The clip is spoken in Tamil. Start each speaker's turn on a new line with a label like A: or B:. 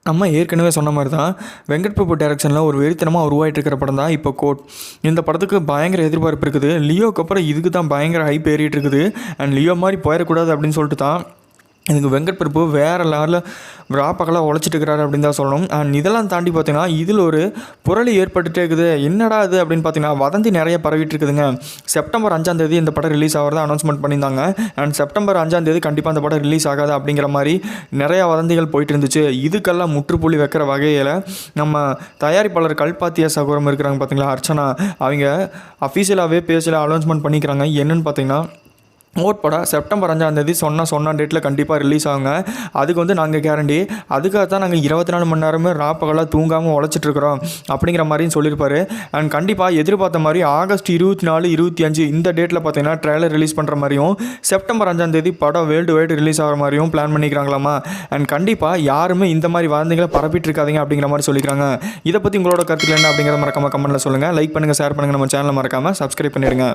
A: நம்ம ஏற்கனவே சொன்ன மாதிரி தான் வெங்கட் பிரபு டைரக்ஷனில் ஒரு வெறித்தனமாக உருவாகிட்டு இருக்கிற படம் தான் இப்போ கோட். இந்த படத்துக்கு பயங்கர எதிர்பார்ப்பு இருக்குது. லியோக்கு அப்புறம் இதுக்கு தான் பயங்கர ஹைப் ஏறிட்டு இருக்குது. அண்ட் லியோ மாதிரி போயிடக்கூடாது அப்படின்னு சொல்லிட்டு தான் இதுக்கு வெங்கட் பிரபு வேறு லெவலில் ராப்பகலாக உழைச்சிட்டு இருக்கிறாரு அப்படின்னு தான் சொல்லணும். அண்ட் இதெல்லாம் தாண்டி பார்த்தீங்கன்னா இதில் ஒரு புரளி ஏற்பட்டுகிட்டே இருக்குது. என்னடா இது அப்படின்னு பார்த்தீங்கன்னா வதந்தி நிறைய பரவிட்டு இருக்குதுங்க. செப்டம்பர் 5 இந்த படம் ரிலீஸ் ஆகிறதா அனௌன்ஸ்மெண்ட் பண்ணியிருந்தாங்க. அண்ட் செப்டம்பர் 5 கண்டிப்பாக அந்த படம் ரிலீஸ் ஆகாது அப்படிங்கிற மாதிரி நிறையா வதந்திகள் போயிட்டு இருந்துச்சு. இதுக்கெல்லாம் முற்றுப்புள்ளி வைக்கிற வகையில் நம்ம தயாரிப்பாளர் கல்பாத்திய சகோதரம் இருக்கிறாங்க பார்த்தீங்களா, அர்ச்சனா, அவங்க அஃபீஷியலாகவே பேஜில் அனௌன்ஸ்மெண்ட் பண்ணிக்கிறாங்க. என்னென்னு பார்த்தீங்கன்னா கோட் படம் செப்டம்பர் 5 சொன்ன டேட்டில் கண்டிப்பாக ரிலீஸ் ஆகுங்க. அதுக்கு நாங்கள் கேரண்டி. அதுக்காக தான் நாங்கள் 24 மணி நேரமே ராப்பகலாக தூங்காமல் உழைச்சிட்ருக்குறோம் அப்படிங்கிற மாதிரியும் சொல்லியிருப்பாரு. அண்ட் கண்டிப்பாக எதிர்பார்த்த மாதிரி ஆகஸ்ட் 24, 25 இந்த டேட்டில் பார்த்தீங்கன்னா ட்ரெய்லர் ரிலீஸ் பண்ணுற மாதிரியும் செப்டம்பர் 5 படம் வேர்ல்டு வைடு ரிலீஸ் ஆகிற மாதிரியும் பிளான் பண்ணிக்கிறாங்களாமா. அண்ட் கண்டிப்பாக யாருமே இந்த மாதிரி வதந்திகளை பரப்பிட்டு இருக்காதீங்க அப்படிங்கிற மாதிரி சொல்லிக்கிறாங்க. இதை பற்றி உங்களோட கருத்துக்கள் என்ன அப்படிங்கிறத மறக்காமல் கமெண்ட்டில் சொல்லுங்கள். லைக் பண்ணுங்கள், ஷேர் பண்ணுங்கள், நம்ம சேனலை மறக்காமல் சப்ஸ்கிரைப் பண்ணிடுங்க.